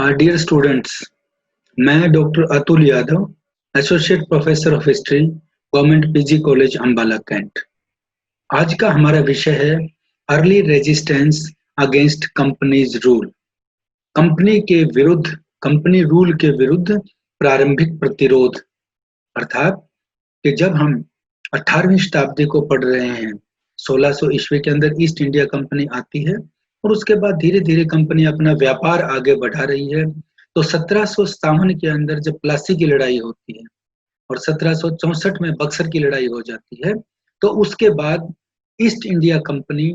Dear students, मैं doctor Atul Yadav, associate professor of history, government PG college Ambala cantt. आज का हमारा विषय है early resistance against companies rule. Company rule के विरुद्ध प्रारंभिक प्रतिरोध। अर्थात कि जब हम 18वीं शताब्दी को पढ़ रहे हैं, 1600 ईस्वी के अंदर ईस्ट इंडिया कंपनी आती है और उसके बाद धीरे धीरे कंपनी अपना व्यापार आगे बढ़ा रही है। तो 1757 के अंदर जब प्लासी की लड़ाई होती है और 1764 में बक्सर की लड़ाई हो जाती है, तो उसके बाद ईस्ट इंडिया कंपनी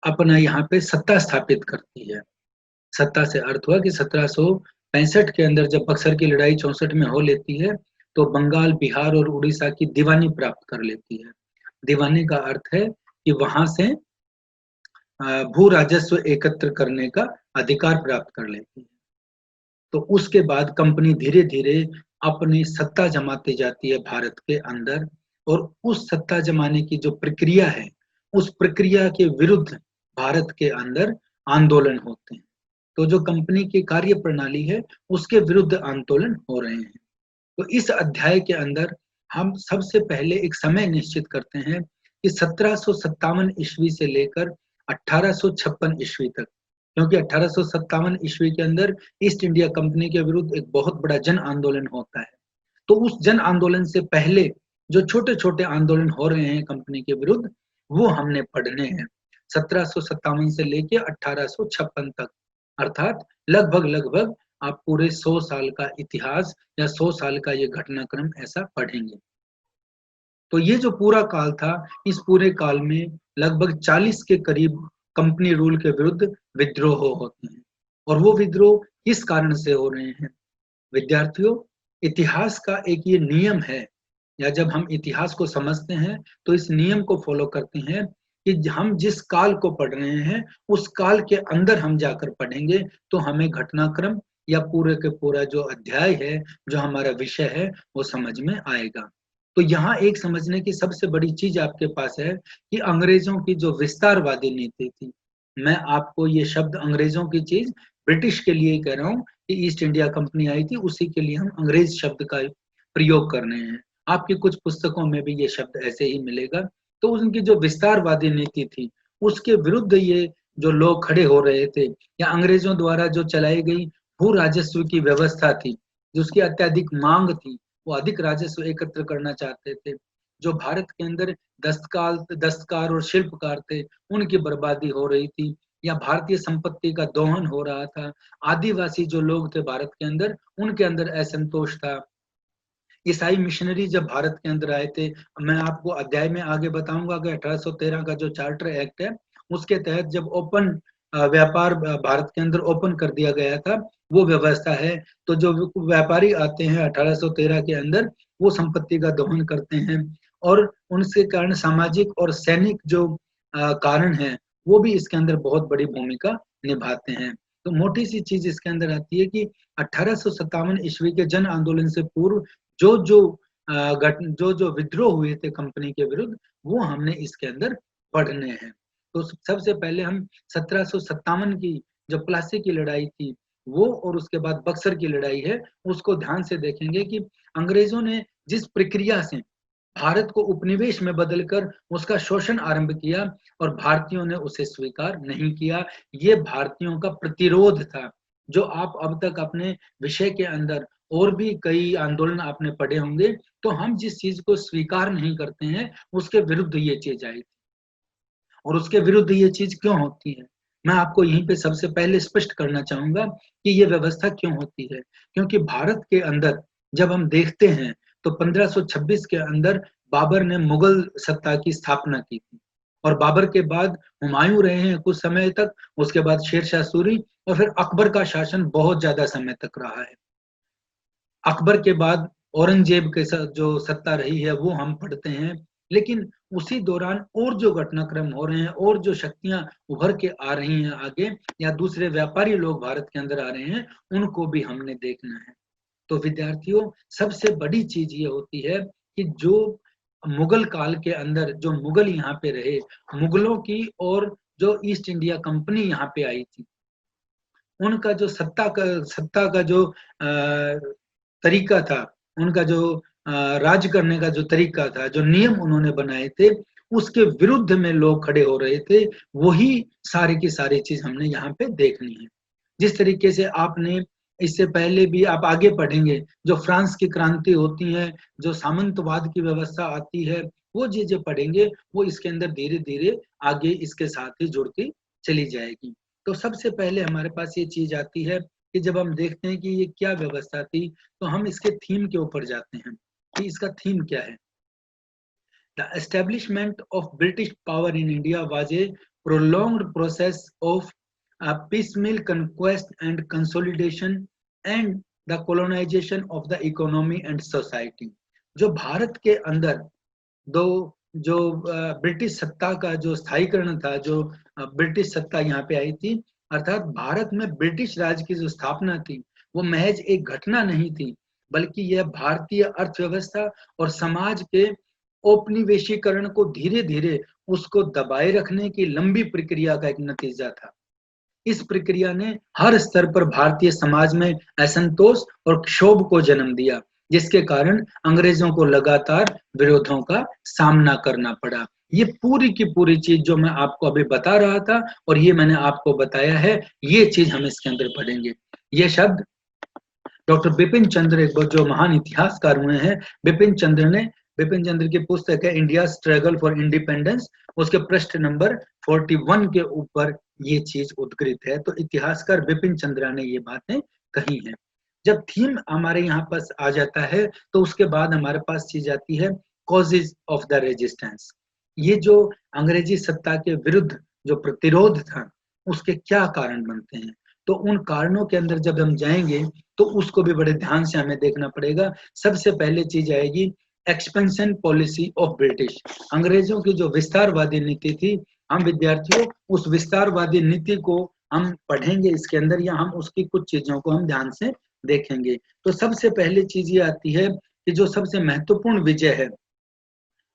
अपना यहाँ पे सत्ता स्थापित करती है। सत्ता से अर्थ हुआ कि 1765 के अंदर जब बक्सर की लड़ाई 64 में हो लेती है, तो बंगाल, बिहार और उड़ीसा की दीवानी प्राप्त कर लेती है। दीवानी का अर्थ है कि वहां से भू राजस्व एकत्र करने का अधिकार प्राप्त कर लेती है। तो उसके बाद कंपनी धीरे धीरे अपनी सत्ता जमाती जाती है भारत के अंदर, और उस सत्ता जमाने की जो प्रक्रिया है, उस प्रक्रिया के विरुद्ध भारत के अंदर आंदोलन होते हैं। तो जो कंपनी की कार्य प्रणाली है, उसके विरुद्ध आंदोलन हो रहे हैं। तो इस अध्याय के अंदर हम सबसे पहले एक समय निश्चित करते हैं कि 1757 ईस्वी से लेकर 1856 ईस्वी तक, क्योंकि 1857 ईस्वी के अंदर ईस्ट इंडिया कंपनी के विरुद्ध एक बहुत बड़ा जन आंदोलन होता है। तो उस जन आंदोलन से पहले जो छोटे छोटे आंदोलन हो रहे हैं कंपनी के विरुद्ध, वो हमने पढ़ने हैं 1757 से लेके 1856 तक। अर्थात लगभग लगभग आप पूरे 100 साल का इतिहास या 100 साल का ये घटनाक्रम ऐसा पढ़ेंगे। तो ये जो पूरा काल था, इस पूरे काल में लगभग 40 के करीब कंपनी रूल के विरुद्ध विद्रोह होते हैं। और वो विद्रोह किस कारण से हो रहे हैं? विद्यार्थियों, इतिहास का एक ये नियम है, या जब हम इतिहास को समझते हैं तो इस नियम को फॉलो करते हैं कि हम जिस काल को पढ़ रहे हैं, उस काल के अंदर हम जाकर पढ़ेंगे तो हमें घटनाक्रम या पूरे के पूरा जो अध्याय है, जो हमारा विषय है, वो समझ में आएगा। तो यहाँ एक समझने की सबसे बड़ी चीज आपके पास है कि अंग्रेजों की जो विस्तारवादी नीति थी, मैं आपको ये शब्द अंग्रेजों की चीज ब्रिटिश के लिए कह रहा हूँ कि ईस्ट इंडिया कंपनी आई थी, उसी के लिए हम अंग्रेज शब्द का प्रयोग कर रहे हैं। आपकी कुछ पुस्तकों में भी ये शब्द ऐसे ही मिलेगा। तो उनकी जो विस्तारवादी नीति थी, उसके विरुद्ध ये जो लोग खड़े हो रहे थे, या अंग्रेजों द्वारा जो चलाई गई भू राजस्व की व्यवस्था थी, जिसकी अत्यधिक मांग थी, वो अधिक राजस्व एकत्र करना चाहते थे। जो भारत के अंदर दस्तकार और शिल्पकार थे, उनकी बर्बादी हो रही थी, या भारतीय संपत्ति का दोहन हो रहा था। आदिवासी जो लोग थे भारत के अंदर, उनके अंदर असंतोष था। ईसाई मिशनरी जब भारत के अंदर आए थे, मैं आपको अध्याय में आगे बताऊंगा कि 1813 का जो चार्टर एक्ट है, उसके तहत जब ओपन व्यापार भारत के अंदर ओपन कर दिया गया था, वो व्यवस्था है। तो जो व्यापारी आते हैं 1813 के अंदर, वो संपत्ति का दोहन करते हैं, और उनके कारण सामाजिक और सैनिक जो कारण है, वो भी इसके अंदर बहुत बड़ी भूमिका निभाते हैं। तो मोटी सी चीज इसके अंदर आती है कि 1857 ईस्वी के जन आंदोलन से पूर्व जो जो विद्रोह हुए थे कंपनी के विरुद्ध, वो हमने इसके अंदर पढ़ने हैं। तो सबसे पहले हम 1757 की जो प्लासी की लड़ाई थी वो, और उसके बाद बक्सर की लड़ाई है, उसको ध्यान से देखेंगे कि अंग्रेजों ने जिस प्रक्रिया से भारत को उपनिवेश में बदलकर उसका शोषण आरंभ किया और भारतीयों ने उसे स्वीकार नहीं किया, ये भारतीयों का प्रतिरोध था। जो आप अब तक अपने विषय के अंदर और भी कई आंदोलन आपने पढ़े होंगे, तो हम जिस चीज को स्वीकार नहीं करते हैं, उसके विरुद्ध ये चीज आई। और उसके विरुद्ध ये चीज क्यों होती है, मैं आपको यहीं पे सबसे पहले स्पष्ट करना चाहूंगा कि ये व्यवस्था क्यों होती है। क्योंकि भारत के अंदर जब हम देखते हैं, तो 1526 के अंदर बाबर ने मुगल सत्ता की स्थापना की थी, और बाबर के बाद हुमायूं रहे हैं कुछ समय तक, उसके बाद शेरशाह सूरी, और फिर अकबर का शासन बहुत ज्यादा समय तक रहा है। अकबर के बाद औरंगजेब के साथ जो सत्ता रही है, वो हम पढ़ते हैं। लेकिन उसी दौरान और जो घटनाक्रम हो रहे हैं, और जो शक्तियां उभर के आ रही हैं आगे, या दूसरे व्यापारी लोग भारत के अंदर आ रहे हैं, उनको भी हमने देखना है। तो विद्यार्थियों, सबसे बड़ी चीज ये होती है कि जो मुगल काल के अंदर जो मुगल यहाँ पे रहे, मुगलों की और जो ईस्ट इंडिया कंपनी यहाँ पे आई थी, उनका जो सत्ता का जो तरीका था, उनका जो राज करने का जो तरीका था, जो नियम उन्होंने बनाए थे, उसके विरुद्ध में लोग खड़े हो रहे थे। वही सारी की सारी चीज़ हमने यहाँ पे देखनी है। जिस तरीके से आपने इससे पहले भी आप आगे पढ़ेंगे, जो फ्रांस की क्रांति होती है, जो सामंतवाद की व्यवस्था आती है, वो चीज़ें पढ़ेंगे, वो इसके अंदर धीरे-धीरे आगे इसके साथ ही जुड़ती चली जाएगी। तो सबसे पहले हमारे पास ये चीज़ आती है कि जब हम देखते हैं कि ये क्या व्यवस्था थी, तो हम इसके थीम के ऊपर जाते हैं कि इसका थीम क्या है। The establishment of British power in India was a prolonged process of piecemeal conquest and consolidation and the colonization of the economy and society. जो भारत के अंदर दो जो ब्रिटिश सत्ता का जो स्थायीकरण था, जो ब्रिटिश सत्ता यहाँ पे आई थी, अर्थात भारत में ब्रिटिश राज की जो स्थापना थी, वो महज एक घटना नहीं थी, बल्कि यह भारतीय अर्थव्यवस्था और समाज के औपनिवेशीकरण को धीरे-धीरे उसको दबाए रखने की लंबी प्रक्रिया का एक नतीजा था। इस प्रक्रिया ने हर स्तर पर भारतीय समाज में असंतोष और क्षोभ को जन्म दिया, जिसके कारण अंग्रेजों को लगातार विरोधों का सामना करना पड़ा। ये पूरी की पूरी चीज़ जो मैं आपको अभी बता रहा था और ये मैंने आपको बताया है, ये चीज़ हम इसके अंदर पढ़ेंगे। ये शब्द डॉक्टर बिपिन चंद्र एक जो महान इतिहासकार हुए हैं, बिपिन चंद्र की पुस्तक है इंडिया स्ट्रगल फॉर इंडिपेंडेंस, उसके पृष्ठ नंबर 41 के ऊपर ये चीज उद्गृत है। तो इतिहासकार बिपिन चंद्रा ने ये बातें कही हैं। जब थीम हमारे यहाँ पास आ जाता है, तो उसके बाद हमारे पास चीज आती है कॉजेज ऑफ द रेजिस्टेंस। ये जो अंग्रेजी सत्ता के विरुद्ध जो प्रतिरोध था, उसके क्या कारण बनते हैं। तो उन कारणों के अंदर जब हम जाएंगे, तो उसको भी बड़े ध्यान से हमें देखना पड़ेगा। सबसे पहले चीज आएगी एक्सपेंशन पॉलिसी ऑफ ब्रिटिश। अंग्रेजों की जो विस्तारवादी नीति थी, हम विद्यार्थियों उस विस्तारवादी नीति को हम पढ़ेंगे इसके अंदर, या हम उसकी कुछ चीजों को हम ध्यान से देखेंगे। तो सबसे पहले चीज ये आती है कि जो सबसे महत्वपूर्ण विजय है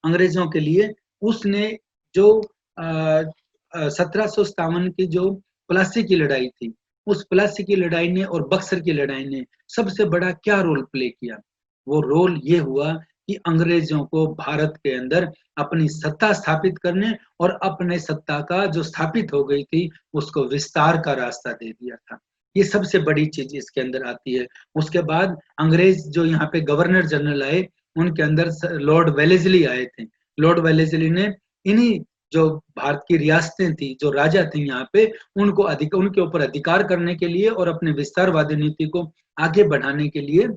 अंग्रेजों के लिए, उसने जो 1757 की जो प्लासी की लड़ाई थी, उस प्लासी की लड़ाई ने और बक्सर की लड़ाई ने सबसे बड़ा क्या रोल प्ले किया। वो रोल ये हुआ कि अंग्रेजों को भारत के अंदर अपनी सत्ता स्थापित करने और अपने सत्ता का जो स्थापित हो गई थी उसको विस्तार का रास्ता दे दिया था। ये सबसे बड़ी चीज इसके अंदर आती है। उसके बाद अंग्रेज जो यहाँ पे गवर्नर जनरल आए, उनके अंदर लॉर्ड वेलेस्ली आए थे। लॉर्ड वेलेस्ली ने इन्हीं जो भारत की रियासतें थी, जो राजा थे यहाँ पे, उनको उनके ऊपर अधिकार करने के लिए और अपने विस्तारवादी नीति को आगे बढ़ाने के लिए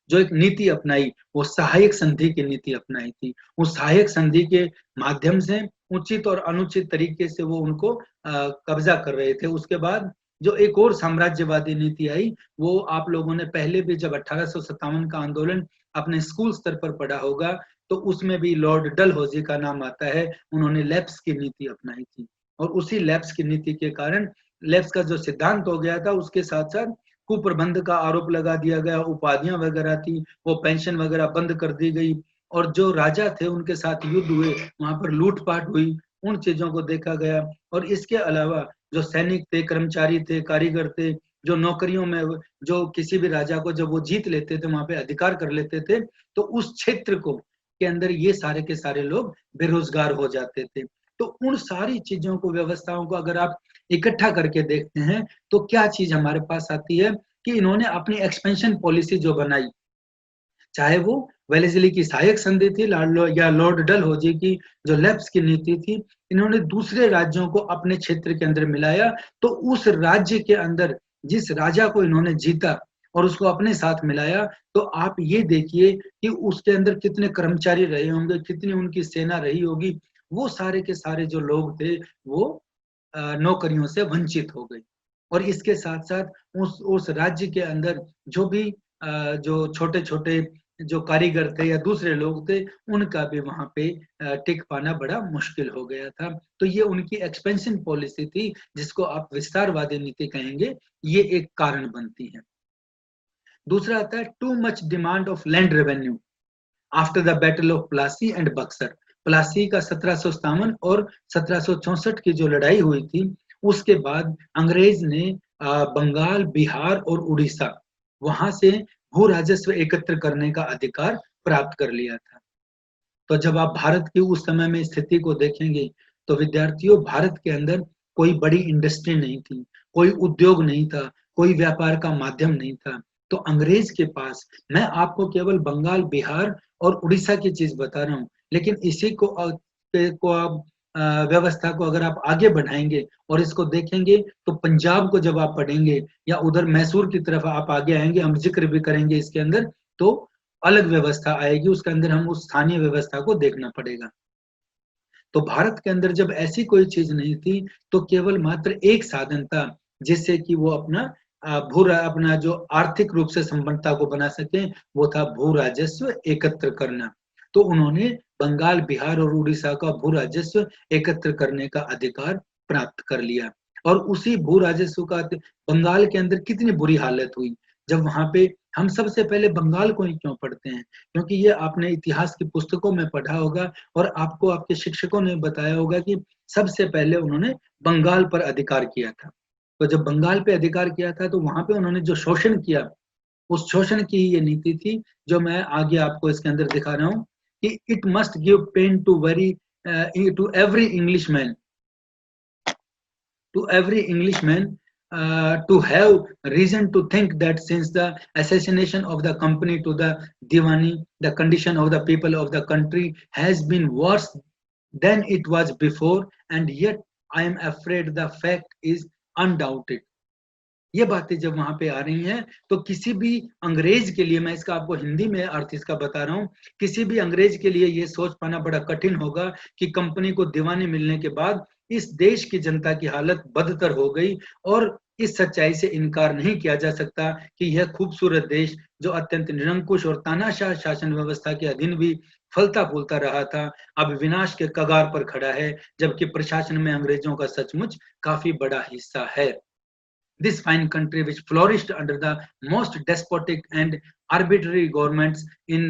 जो एक नीति अपनाई, वो सहायक संधि की नीति अपनाई थी। उस सहायक संधि के माध्यम से उचित और अनुचित तरीके से वो उनको कब्जा कर रहे थे। उसके बाद जो एक और साम्राज्यवादी नीति आई, वो आप लोगों ने पहले भी जब 1857 का आंदोलन अपने स्कूल स्तर पर पढ़ा होगा, तो उसमें भी लॉर्ड डलहौजी का नाम आता है। उन्होंने लैप्स की नीति अपनाई थी और उसी लैप्स की नीति के कारण लैप्स का जो सिद्धांत हो गया था, उसके साथ साथ कुप्रबंध का आरोप लगा दिया गया, उपाधियां वगैरह थी वो पेंशन वगैरह बंद कर दी गई, और जो राजा थे उनके साथ युद्ध हुए, वहां पर लूटपाट हुई, उन चीजों को देखा गया। और इसके अलावा जो सैनिक थे, कर्मचारी थे, कारीगर थे, जो नौकरियों में जो किसी भी राजा को जब वो जीत लेते थे, वहां पे अधिकार कर लेते थे, तो उस क्षेत्र को के अंदर ये सारे के सारे लोग बेरोजगार हो जाते थे। तो उन सारी चीजों को, व्यवस्थाओं को अगर आप इकट्ठा करके देखते हैं, तो क्या चीज हमारे पास आती है कि इन्होंने अपनी एक्सपेंशन पॉलिसी जो बनाई, चाहे वो वेलेस्ली की सहायक संधि थी या लॉर्ड डलहौजी की जो लैप्स की नीति थी, इन्होंने दूसरे राज्यों को अपने क्षेत्र के अंदर मिलाया। तो उस राज्य के अंदर जिस राजा को इन्होंने जीता और उसको अपने साथ मिलाया, तो आप ये देखिए कि उसके अंदर कितने कर्मचारी रहे होंगे, कितनी उनकी सेना रही होगी। वो सारे के सारे जो लोग थे, वो नौकरियों से वंचित हो गए। और इसके साथ साथ उस राज्य के अंदर जो भी जो छोटे छोटे जो कारीगर थे या दूसरे लोग थे, उनका भी वहां पे टिक पाना बड़ा मुश्किल हो गया था। तो ये उनकी एक्सपेंशन पॉलिसी थी, जिसको आप विस्तारवादी नीति कहेंगे, ये एक कारण बनती है। दूसरा आता है too much demand of land revenue after the battle of Plassey and Buxar. Plassey का 1757 और 1764 की जो लड़ाई हुई थी, उसके बाद अंग्रेज ने बंगाल, बिहार और उड़ीसा, वहां से भू राजस्व एकत्र करने का अधिकार प्राप्त कर लिया था। तो जब आप भारत की उस समय में स्थिति को देखेंगे, तो विद्यार्थियों, भारत के अंदर कोई बड़ी इंडस्ट्री नहीं थी, कोई उद्योग नहीं था, कोई व्यापार का माध्यम नहीं था। तो अंग्रेज के पास, मैं आपको केवल बंगाल, बिहार और उड़ीसा की चीज बता रहा हूँ, लेकिन इसी को आप व्यवस्था को अगर आप आगे बढ़ाएंगे और इसको देखेंगे, तो पंजाब को जब आप पढ़ेंगे या उधर मैसूर की तरफ आप आगे आएंगे, हम जिक्र भी करेंगे इसके अंदर, तो अलग व्यवस्था आएगी, उसके अंदर हम उस स्थानीय व्यवस्था को देखना पड़ेगा। तो भारत के अंदर जब ऐसी कोई चीज नहीं थी, तो केवल मात्र एक साधन था जिससे कि वो अपना अपना जो आर्थिक रूप से संपन्नता को बना सके, वो था भू राजस्व एकत्र करना। तो उन्होंने बंगाल, बिहार और उड़ीसा का भू राजस्व एकत्र करने का अधिकार प्राप्त कर लिया। और उसी भू राजस्व का बंगाल के अंदर कितनी बुरी हालत हुई, जब वहां पे हम सबसे पहले बंगाल को ही क्यों पढ़ते हैं, क्योंकि ये आपने इतिहास की पुस्तकों में पढ़ा होगा और आपको आपके शिक्षकों ने बताया होगा कि सबसे पहले उन्होंने बंगाल पर अधिकार किया था। तो जब बंगाल पे अधिकार किया था, तो वहां पे उन्होंने जो शोषण किया, उस शोषण की ये नीति थी, जो मैं आगे आपको इसके अंदर दिखा रहा हूँ, कि it must give pain to every Englishman, to every Englishman, to have reason to think that since the assassination of the company to the Diwani, the condition of the people of the country has been worse than it was before, and yet I am afraid the fact is undoubted. ये बातें जब वहां पे आ रही हैं, तो किसी भी अंग्रेज के लिए, मैं इसका आपको हिंदी में अर्थ इसका बता रहा हूं, किसी भी अंग्रेज के लिए ये सोच पाना बड़ा कठिन होगा कि कंपनी को दीवानी मिलने के बाद इस देश की जनता की हालत बदतर हो गई, और इस सच्चाई से इनकार नहीं किया जा सकता कि यह खूबसूरत देश, जो अत्यंत निरंकुश और तानाशाह शासन व्यवस्था के अधीन भी फलता फूलता रहा था, अब विनाश के कगार पर खड़ा है, जबकि प्रशासन में अंग्रेजों का सचमुच काफी बड़ा हिस्सा है। This fine country, which flourished under the most despotic and arbitrary governments in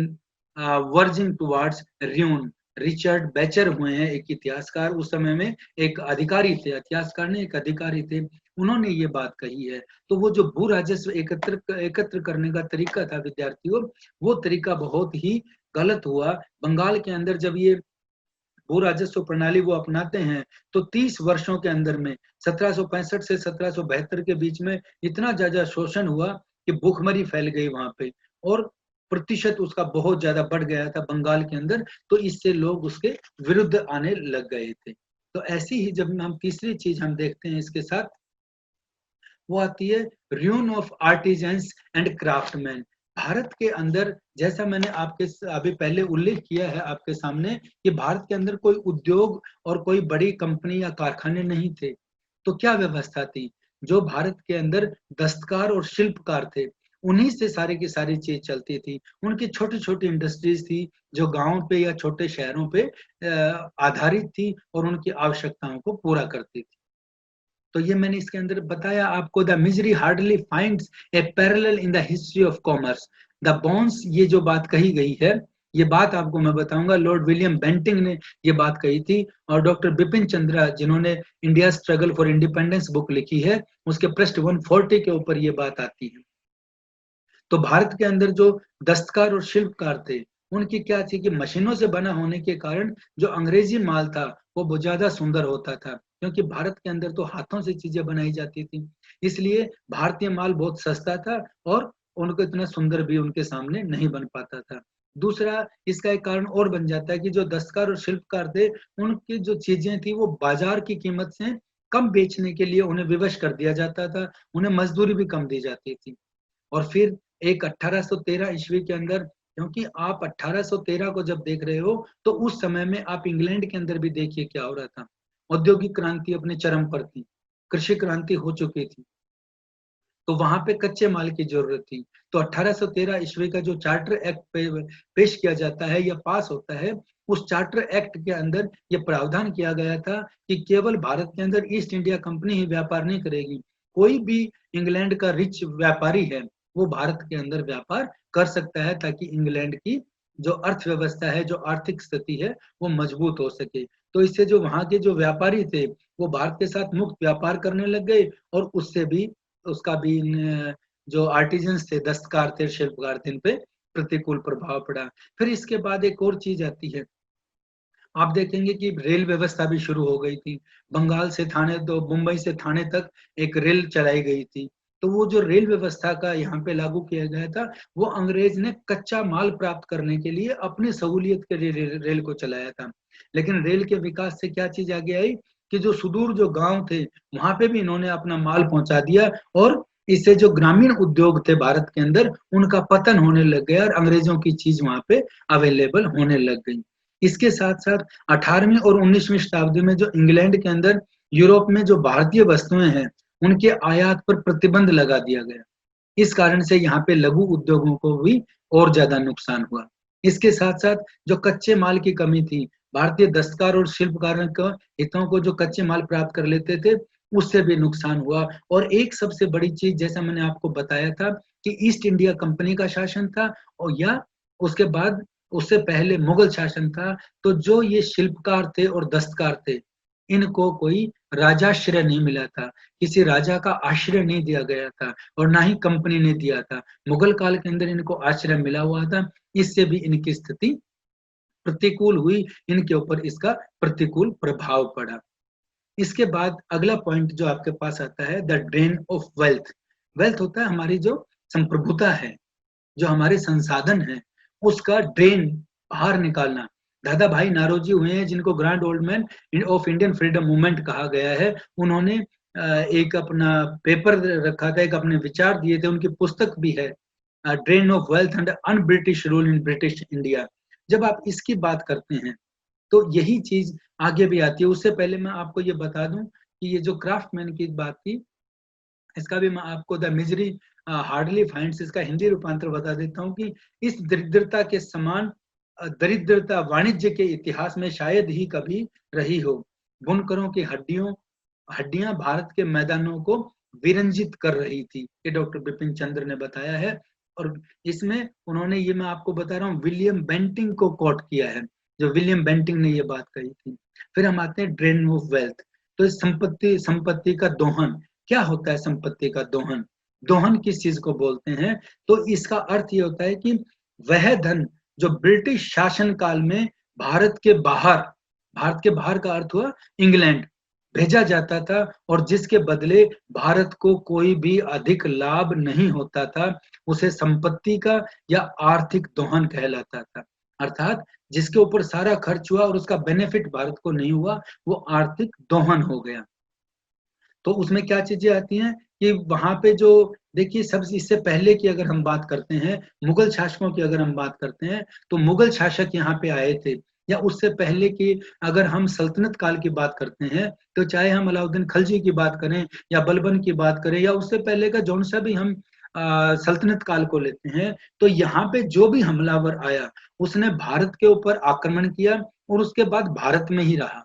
verging towards ruin. Richard Bacher हुए हैं एक इतिहासकार, उस समय में एक अधिकारी थे, इतिहासकार ने एक अधिकारी थे, उन्होंने ये बात कही है। तो वो जो भू राजस्व एकत्र करने का तरीका था विद्यार्थियों, वो तरीका बहुत ही गलत हुआ। बंगाल के अंदर जब ये भू राजस्व प्रणाली वो अपनाते हैं, तो 30 वर्षों के अंदर में 1765 से 1772 के बीच में इतना ज्यादा शोषण हुआ कि भूखमरी फैल गई वहां पे, और प्रतिशत उसका बहुत ज्यादा बढ़ गया था बंगाल के अंदर, तो इससे लोग उसके विरुद्ध आने लग गए थे। तो ऐसी ही जब हम तीसरी चीज हम देखते हैं इसके साथ, वो आती है ruin of artisans and craftsman. Bharat के अंदर, जैसा मैंने आपके अभी पहले उल्लेख किया है आपके सामने, कि भारत के अंदर कोई उद्योग और कोई बड़ी कंपनी या कारखाने नहीं थे। तो क्या व्यवस्था थी? जो भारत के अंदर दस्तकार और शिल्पकार थे, उन्हीं से सारी की सारी चीज चलती थी। उनकी छोटी छोटी इंडस्ट्रीज थी, जो गांव पे या छोटे शहरों पे आधारित थी और उनकी आवश्यकताओं को पूरा करती थी। तो ये मैंने इसके अंदर बताया आपको, the misery hardly finds a parallel in the history of commerce, the bones, ये जो बात कही गई है, ये बात आपको मैं बताऊंगा, लॉर्ड विलियम बेंटिंग ने ये बात कही थी, और डॉक्टर बिपिन चंद्रा, जिन्होंने India struggle for independence book लिखी है, उसके पृष्ठ 140 के ऊपर ये बात आती है। तो भारत के अंदर जो दस्तकार और शिल्पकार थे, उनकी क्या थी कि मशीनों से बना होने के कारण जो अंग्रेजी माल था वो बहुत ज्यादा सुंदर होता था, क्योंकि भारत के अंदर तो हाथों से चीजें बनाई जाती थी, इसलिए भारतीय माल बहुत सस्ता था और उनको इतना सुंदर भी उनके सामने नहीं बन पाता था। दूसरा, इसका एक कारण और बन जाता है कि जो दस्तकार और शिल्पकार थे, उनकी जो चीजें थी वो बाजार की कीमत से कम बेचने के लिए उन्हें विवश कर दिया जाता था, उन्हें मजदूरी भी कम दी जाती थी। और फिर एक 1813 ईस्वी के अंदर, क्योंकि आप 1813 को जब देख रहे हो, तो उस समय में आप इंग्लैंड के अंदर भी देखिए क्या हो रहा था। औद्योगिक क्रांति अपने चरम पर थी, कृषि क्रांति हो चुकी थी, तो वहां पे कच्चे माल की जरूरत थी। तो 1813 ईस्वी का जो चार्टर एक्ट पेश किया जाता है या पास होता है, उस चार्टर एक्ट के अंदर यह प्रावधान किया गया था कि केवल भारत के अंदर ईस्ट इंडिया कंपनी ही व्यापार नहीं करेगी, कोई भी इंग्लैंड का रिच व्यापारी है वो भारत के अंदर व्यापार कर सकता है, ताकि इंग्लैंड की जो अर्थव्यवस्था है, जो आर्थिक स्थिति है, वो मजबूत हो सके। तो इससे जो वहां के जो व्यापारी थे, वो भारत के साथ मुक्त व्यापार करने लग गए और उससे भी उसका भी जो आर्टिजन्स थे, दस्तकार थे, शिल्पकार थे, इन पे प्रतिकूल प्रभाव पड़ा। फिर इसके बाद एक और चीज आती है, आप देखेंगे कि रेल व्यवस्था भी शुरू हो गई थी। बंगाल से थाने, तो मुंबई से थाने तक एक रेल चलाई गई थी। तो वो जो रेल व्यवस्था का यहाँ पे लागू किया गया था, वो अंग्रेज ने कच्चा माल प्राप्त करने के लिए अपनी सहूलियत के लिए रेल को चलाया था। लेकिन रेल के विकास से क्या चीज आगे आई कि जो सुदूर जो गांव थे, वहां पे भी इन्होंने अपना माल पहुंचा दिया, और इससे जो ग्रामीण उद्योग थे भारत के अंदर, उनका पतन होने लग गया और अंग्रेजों की चीज वहां पे अवेलेबल होने लग गई। इसके साथ साथ 18वीं और 19वीं शताब्दी में जो इंग्लैंड के अंदर, यूरोप में जो भारतीय वस्तुएं हैं, उनके आयात पर प्रतिबंध लगा दिया गया। इस कारण से यहाँ पे लघु उद्योगों को भी और ज्यादा नुकसान हुआ। इसके साथ साथ जो कच्चे माल की कमी थी, भारतीय दस्तकार और शिल्पकारों को, हितों को जो कच्चे माल प्राप्त कर लेते थे, उससे भी नुकसान हुआ। और एक सबसे बड़ी चीज, जैसा मैंने आपको बताया था कि ईस्ट इंडिया कंपनी का शासन था, और या उसके बाद उससे पहले मुगल शासन था। तो जो ये शिल्पकार थे और दस्तकार थे, इनको कोई राजाश्रय नहीं मिला था, किसी राजा का आश्रय नहीं दिया गया था, और ना ही कंपनी ने दिया था। मुगल काल के अंदर इनको आश्रय मिला हुआ था, इससे भी इनकी स्थिति प्रतिकूल हुई, इनके ऊपर इसका प्रतिकूल प्रभाव पड़ा। इसके बाद अगला पॉइंट जो आपके पास आता है, the drain of wealth. Wealth होता है हमारी जो संप्रभुता है, जो हमारे संसाधन है, उसका ड्रेन, बाहर निकालना। दादा भाई नारोजी हुए हैं, जिनको grand old man of Indian freedom movement कहा गया है। उन्होंने एक अपना पेपर रखा था, एक अपने विचार दिए थे, उनकी पुस्तक भी है, drain of wealth and un British rule in British India. जब आप इसकी बात करते हैं, तो यही चीज आगे भी आती है। उससे पहले मैं आपको ये बता दूं कि ये जो क्राफ्टमैन की बात थी, इसका भी मैं आपको द मिजरी हार्डली फाइंड्स, इसका हिंदी रूपांतर बता देता हूँ कि इस दरिद्रता के समान दरिद्रता वाणिज्य के इतिहास में शायद ही कभी रही हो। बुनकरों की हड्डियां भारत के मैदानों को विरंजित कर रही थी, ये डॉक्टर बिपिन चंद्र ने बताया है। और इसमें उन्होंने, ये मैं आपको बता रहा हूँ, विलियम बेंटिंग को कोट किया है, जो विलियम बेंटिंग ने ये बात कही थी। फिर हम आते हैं ड्रेन ऑफ वेल्थ। तो संपत्ति का दोहन। क्या होता है संपत्ति का दोहन? दोहन किस चीज को बोलते हैं? तो इसका अर्थ ये होता है कि वह धन जो ब्रिटिश शासन काल में भारत के बाहर का अर्थ हुआ इंग्लैंड, भेजा जाता था, और जिसके बदले भारत को कोई भी अधिक लाभ नहीं होता था, उसे संपत्ति का या आर्थिक दोहन कहलाता था। अर्थात जिसके ऊपर सारा खर्च हुआ और उसका बेनिफिट भारत को नहीं हुआ, वो आर्थिक दोहन हो गया। तो उसमें क्या चीजें आती हैं कि वहां पे जो, देखिए, सब इससे पहले की अगर हम बात करते हैं, मुगल शासकों की अगर हम बात करते हैं, तो मुगल शासक यहाँ पे आए थे। या उससे पहले की अगर हम सल्तनत काल की बात करते हैं, तो चाहे हम अलाउद्दीन खलजी की बात करें या बलबन की बात करें, या उससे पहले का जौन सा भी हम सल्तनत काल को लेते हैं, तो यहाँ पे जो भी हमलावर आया, उसने भारत के ऊपर आक्रमण किया और उसके बाद भारत में ही रहा।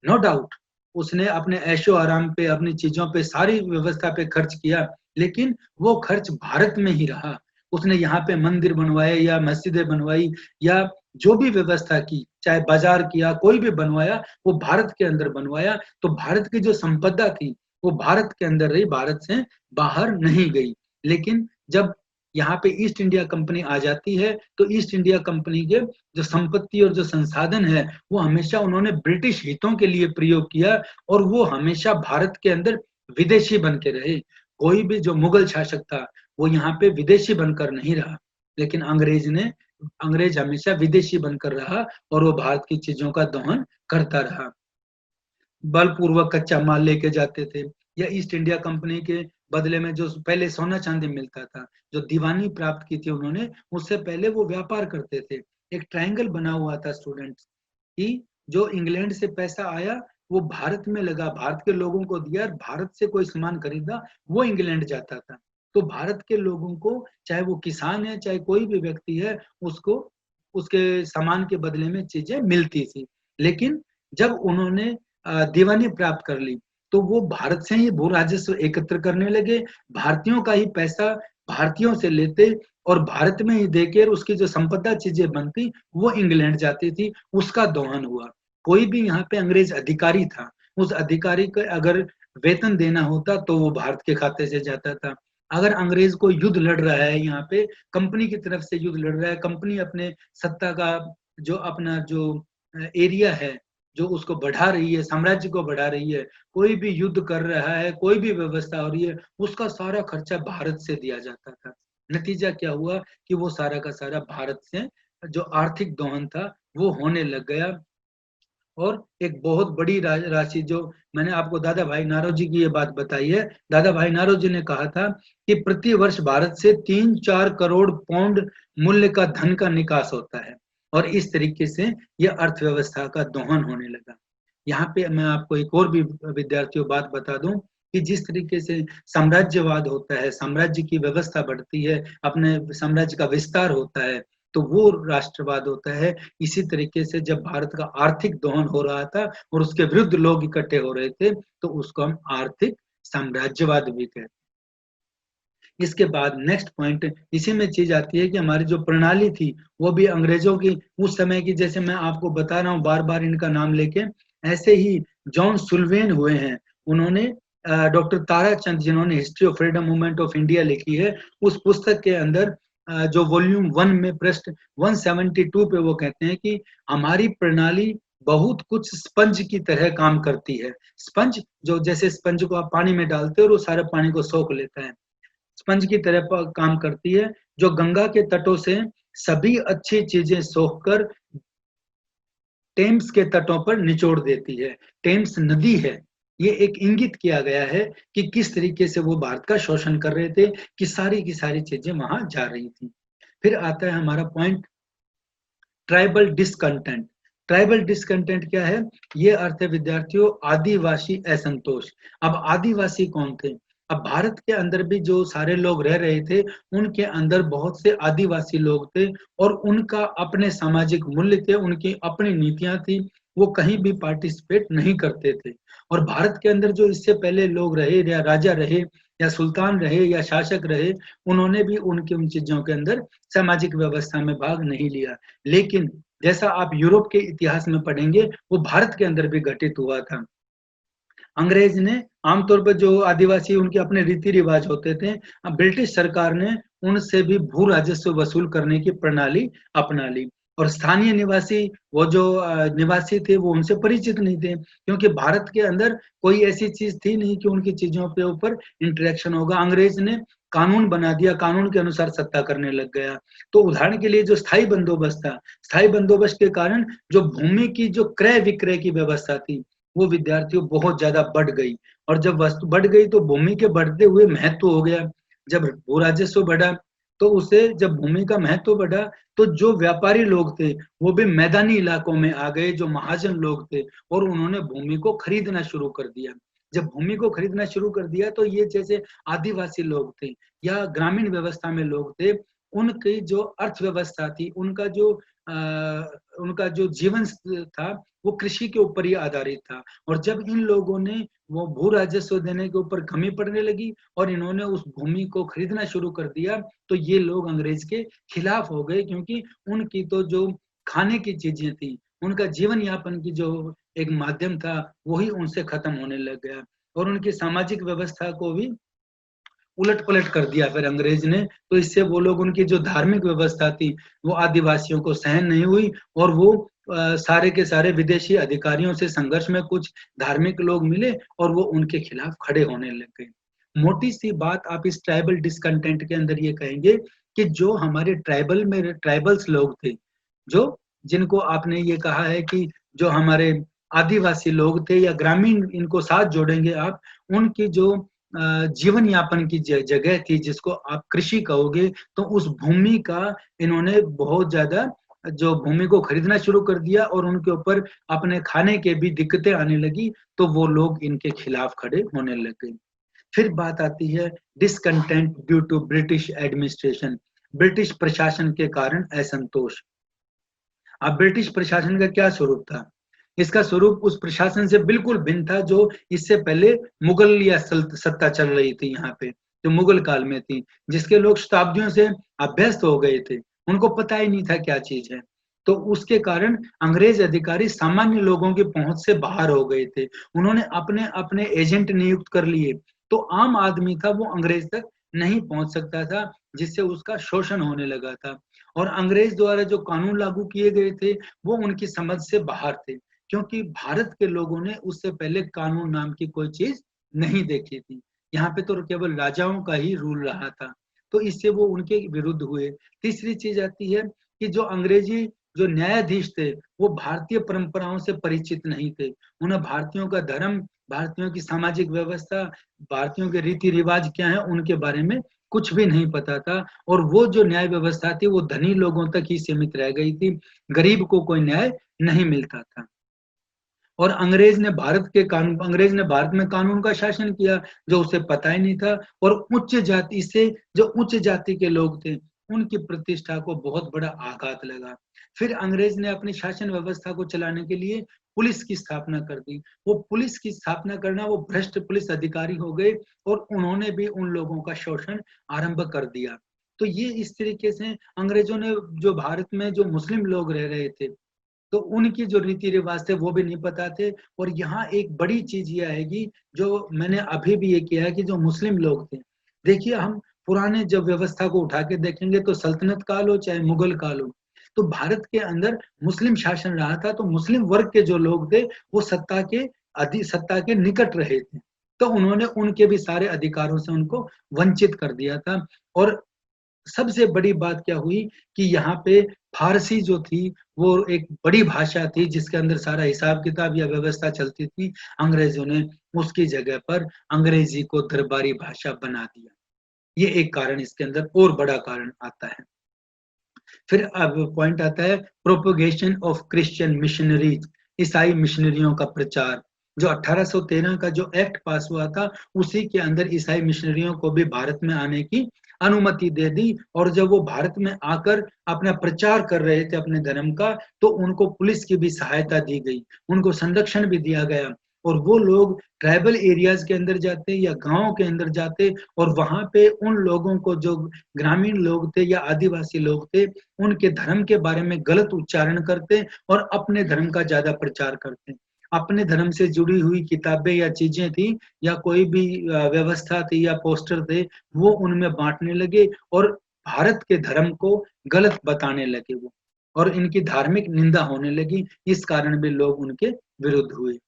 नो डाउट उसने अपने ऐशो आराम पे, अपनी चीजों पे, सारी व्यवस्था पे खर्च किया, लेकिन वो खर्च भारत में ही रहा। उसने यहाँ पे मंदिर बनवाए या मस्जिदें बनवाई, या जो भी व्यवस्था की, चाहे बाजार किया, कोई भी बनवाया, वो भारत के अंदर बनवाया। तो भारत की जो संपदा थी, वो भारत के अंदर रही, भारत से बाहर नहीं गई। लेकिन जब यहाँ पे ईस्ट इंडिया कंपनी आ जाती है, तो ईस्ट इंडिया कंपनी के जो संपत्ति और जो संसाधन है, वो हमेशा उन्होंने ब्रिटिश हितों के लिए प्रयोग किया, और वो हमेशा भारत के अंदर विदेशी बन के रहे। कोई भी जो मुगल शासक था, वो यहाँ पे विदेशी बनकर नहीं रहा, लेकिन अंग्रेज हमेशा विदेशी बनकर रहा, और वो भारत की चीजों का दोहन करता रहा। बलपूर्वक कच्चा माल लेके जाते थे, या ईस्ट इंडिया कंपनी के बदले में जो पहले सोना चांदी मिलता था, जो दीवानी प्राप्त की थी उन्होंने, उससे पहले वो व्यापार करते थे। एक ट्रायंगल बना हुआ था स्टूडेंट्स कि जो इंग्लैंड से पैसा आया, वो भारत में लगा, भारत के लोगों को दिया, भारत से कोई सामान खरीदा, वो इंग्लैंड जाता था। तो भारत के लोगों को, चाहे वो किसान है, चाहे कोई भी व्यक्ति है, उसको उसके सामान के बदले में चीजें मिलती थी। लेकिन जब उन्होंने दीवानी प्राप्त कर ली, तो वो भारत से ही भू राजस्व एकत्र करने लगे, भारतीयों का ही पैसा भारतीयों से लेते, और भारत में ही देकर उसकी जो संपदा चीजें बनती, वो इंग्लैंड जाती थी, उसका दोहन हुआ। कोई भी यहाँ पे अंग्रेज अधिकारी था, उस अधिकारी को अगर वेतन देना होता तो वो भारत के खाते से जाता था। अगर अंग्रेज को युद्ध लड़ रहा है यहाँ पे, कंपनी की तरफ से युद्ध लड़ रहा है, कंपनी अपने सत्ता का जो अपना जो एरिया है, जो उसको बढ़ा रही है, साम्राज्य को बढ़ा रही है, कोई भी युद्ध कर रहा है, कोई भी व्यवस्था हो रही है, उसका सारा खर्चा भारत से दिया जाता था। नतीजा क्या हुआ कि वो सारा का सारा भारत से जो आर्थिक दोहन था वो होने लग गया। और एक बहुत बड़ी राशि, जो मैंने आपको दादा भाई नारोजी की ये बात बताई है, दादा भाई नारोजी ने कहा था कि प्रति वर्ष भारत से 3-4 करोड़ पाउंड मूल्य का धन का निकास होता है, और इस तरीके से यह अर्थव्यवस्था का दोहन होने लगा। यहाँ पे मैं आपको एक और भी विद्यार्थियों बात बता दूं कि जिस तरीके से साम्राज्यवाद होता है, साम्राज्य की व्यवस्था बढ़ती है, अपने साम्राज्य का विस्तार होता है, तो वो राष्ट्रवाद होता है। इसी तरीके से जब भारत का आर्थिक दोहन हो रहा था और उसके विरुद्ध लोग इकट्ठे हो रहे थे, तो उसको हम आर्थिक साम्राज्यवाद भी कहते हैं। इसके बाद नेक्स्ट पॉइंट इसी में चीज आती है कि हमारी जो प्रणाली थी वो भी अंग्रेजों की उस समय की, जैसे मैं आपको बता रहा हूँ बार बार इनका नाम लेके, ऐसे ही जॉन सुल्वेन हुए हैं, उन्होंने डॉक्टर ताराचंद जिन्होंने history of freedom movement of India लिखी है, उस पुस्तक के अंदर जो वॉल्यूम 1 में पृष्ठ 172 पे वो कहते हैं कि हमारी प्रणाली बहुत कुछ स्पंज की तरह काम करती है। स्पंज, जो जैसे स्पंज को आप पानी में डालते हो और वो सारे पानी को सोख लेता है, स्पंज की तरह काम करती है, जो गंगा के तटों से सभी अच्छी चीजें सोखकर टेम्स के तटों पर निचोड़ देती है। टेम्स नदी है, ये एक इंगित किया गया है कि किस तरीके से वो भारत का शोषण कर रहे थे, कि सारी की सारी चीजें वहां जा रही थी। फिर आता है हमारा point tribal discontent. Tribal discontent क्या है? ये अर्थ है विद्यार्थियों आदिवासी असंतोष। अब आदिवासी कौन थे? अब भारत के अंदर भी जो सारे लोग रह रहे थे, उनके अंदर बहुत से आदिवासी लोग थे, और उनका अपने सामाजिक मूल्य थे, उनकी अपनी नीतियां थी, वो कहीं भी पार्टिसिपेट नहीं करते थे। और भारत के अंदर जो इससे पहले लोग रहे, या राजा रहे, या सुल्तान रहे, या शासक रहे, उन्होंने भी उनकी उन चीजों के अंदर सामाजिक व्यवस्था में भाग नहीं लिया। लेकिन जैसा आप यूरोप के इतिहास में पढ़ेंगे, वो भारत के अंदर भी घटित हुआ था। अंग्रेज ने आमतौर पर जो आदिवासी उनके अपने रीति रिवाज होते थे, ब्रिटिश सरकार ने उनसे भी भू राजस्व वसूल करने की प्रणाली अपना ली। और स्थानीय निवासी, वो जो निवासी थे, वो उनसे परिचित नहीं थे, क्योंकि भारत के अंदर कोई ऐसी चीज थी नहीं कि उनकी चीजों के ऊपर इंटरेक्शन होगा। अंग्रेज ने कानून बना दिया, कानून के अनुसार सत्ता करने लग गया। तो उदाहरण के लिए जो स्थायी बंदोबस्त था, स्थायी बंदोबस्त के कारण जो भूमि की जो क्रय विक्रय की व्यवस्था थी, वो विद्यार्थियों बहुत ज्यादा बढ़ गई। और जब वस्तु बढ़ गई तो भूमि के बढ़ते हुए महत्व हो गया। जब भू राजस्व बढ़ा, तो उसे जब भूमि का महत्व बढ़ा, तो जो व्यापारी लोग थे वो भी मैदानी इलाकों में आ गए, जो महाजन लोग थे, और उन्होंने भूमि को खरीदना शुरू कर दिया। जब भूमि को खरीदना शुरू कर दिया, तो ये जैसे आदिवासी लोग थे या ग्रामीण व्यवस्था में लोग थे, उनकी जो अर्थव्यवस्था थी, उनका जो जीवन था, वो कृषि के ऊपर ही आधारित था। और जब इन लोगों ने वो भू राजस्व देने के ऊपर कमी पड़ने लगी और इन्होंने उस भूमि को खरीदना शुरू कर दिया, तो ये लोग अंग्रेज के खिलाफ हो गए, क्योंकि उनकी तो जो खाने की चीजें थी, उनका जीवन यापन की जो एक माध्यम था, वही उनसे खत्म होने लग गया। और उनकी सामाजिक व्यवस्था को भी उलट पलट कर दिया फिर अंग्रेज ने। तो इससे वो लोग, उनकी जो धार्मिक व्यवस्था थी, वो आदिवासियों को सहन नहीं हुई, और वो सारे के सारे विदेशी अधिकारियों से संघर्ष में कुछ धार्मिक लोग मिले और वो उनके खिलाफ खड़े होने लग गए। मोटी सी बात आप इस ट्राइबल डिसकंटेंट के अंदर ये कहेंगे कि जो हमारे ट्राइबल्स लोग थे, जो जिनको आपने ये कहा है कि जो हमारे आदिवासी लोग थे या ग्रामीण, इनको साथ जोड़ेंगे आप, उनकी जो जीवन यापन की जगह थी, जिसको आप कृषि कहोगे, तो उस भूमि का इन्होंने बहुत ज्यादा, जो भूमि को खरीदना शुरू कर दिया और उनके ऊपर अपने खाने के भी दिक्कतें आने लगी, तो वो लोग इनके खिलाफ खड़े होने लग गए। फिर बात आती है discontent due to British administration. British प्रशासन के कारण असंतोष। अब ब्रिटिश प्रशासन का क्या स्वरूप था? इसका स्वरूप उस प्रशासन से बिल्कुल भिन्न था जो इससे पहले मुगल सत्ता चल रही थी यहाँ पे, जो मुगल काल में थी, जिसके लोग शताब्दियों से अभ्यस्त हो गए थे, उनको पता ही नहीं था क्या चीज है। तो उसके कारण अंग्रेज अधिकारी सामान्य लोगों की पहुंच से बाहर हो गए थे। उन्होंने अपने अपने एजेंट नियुक्त कर लिए, तो आम आदमी था वो अंग्रेज तक नहीं पहुंच सकता था, जिससे उसका शोषण होने लगा था। और अंग्रेज द्वारा जो कानून लागू किए गए थे वो उनकी समझ से बाहर थे, क्योंकि भारत के लोगों ने उससे पहले कानून नाम की कोई चीज नहीं देखी थी। यहाँ पे तो केवल राजाओं का ही रूल रहा था, तो इससे वो उनके विरुद्ध हुए। तीसरी चीज आती है कि जो अंग्रेजी जो न्यायाधीश थे वो भारतीय परंपराओं से परिचित नहीं थे। उन्हें भारतीयों का धर्म, भारतीयों की सामाजिक व्यवस्था, भारतीयों के रीति रिवाज क्या है उनके बारे में कुछ भी नहीं पता था। और वो जो न्याय व्यवस्था थी वो धनी लोगों तक ही सीमित रह गई थी, गरीब को कोई न्याय नहीं मिलता था। और अंग्रेज ने भारत में कानून का शासन किया जो उसे पता ही नहीं था। और उच्च जाति से जो उच्च जाति के लोग थे उनकी प्रतिष्ठा को बहुत बड़ा आघात लगा। फिर अंग्रेज ने अपनी शासन व्यवस्था को चलाने के लिए पुलिस की स्थापना कर दी। वो पुलिस की स्थापना करना, वो भ्रष्ट पुलिस अधिकारी हो गए और उन्होंने भी उन लोगों का शोषण आरंभ कर दिया। तो ये इस तरीके से अंग्रेजों ने जो भारत में जो मुस्लिम लोग रह रहे थे तो उनकी जो रीति रिवाज थे वो भी नहीं पता थे। और यहाँ एक बड़ी चीज ये आएगी जो मैंने अभी भी ये किया है कि जो मुस्लिम लोग थे, देखिए हम पुराने जब व्यवस्था को उठा के देखेंगे तो सल्तनत काल हो चाहे मुगल काल हो, तो भारत के अंदर मुस्लिम शासन रहा था। तो मुस्लिम वर्ग के जो लोग थे वो सत्ता के निकट रहे थे, तो उन्होंने उनके भी सारे अधिकारों से उनको वंचित कर दिया था। और सबसे बड़ी बात क्या हुई कि यहाँ पे फारसी जो थी वो एक बड़ी भाषा थी जिसके अंदर सारा हिसाब किताब या व्यवस्था चलती थी। अंग्रेजों ने उसकी जगह पर अंग्रेजी को दरबारी भाषा बना दिया। ये एक कारण इसके अंदर और बड़ा कारण आता है। फिर अब पॉइंट आता है प्रोपोगेशन ऑफ क्रिश्चियन मिशनरीज, ईसाई मिशनरियों का प्रचार। जो 1813 का जो एक्ट पास हुआ था उसी के अंदर ईसाई मिशनरियों को भी भारत में आने की अनुमति दे दी। और जब वो भारत में आकर अपना प्रचार कर रहे थे अपने धर्म का, तो उनको पुलिस की भी सहायता दी गई, उनको संरक्षण भी दिया गया। और वो लोग ट्राइबल एरियाज के अंदर जाते या गांव के अंदर जाते और वहां पे उन लोगों को, जो ग्रामीण लोग थे या आदिवासी लोग थे, उनके धर्म के बारे में गलत उच्चारण करते और अपने धर्म का ज्यादा प्रचार करते। अपने धर्म से जुड़ी हुई किताबें या चीजें थी या कोई भी व्यवस्था थी या पोस्टर थे, वो उनमें बांटने लगे और भारत के धर्म को गलत बताने लगे वो, और इनकी धार्मिक निंदा होने लगी। इस कारण भी लोग उनके विरुद्ध हुए।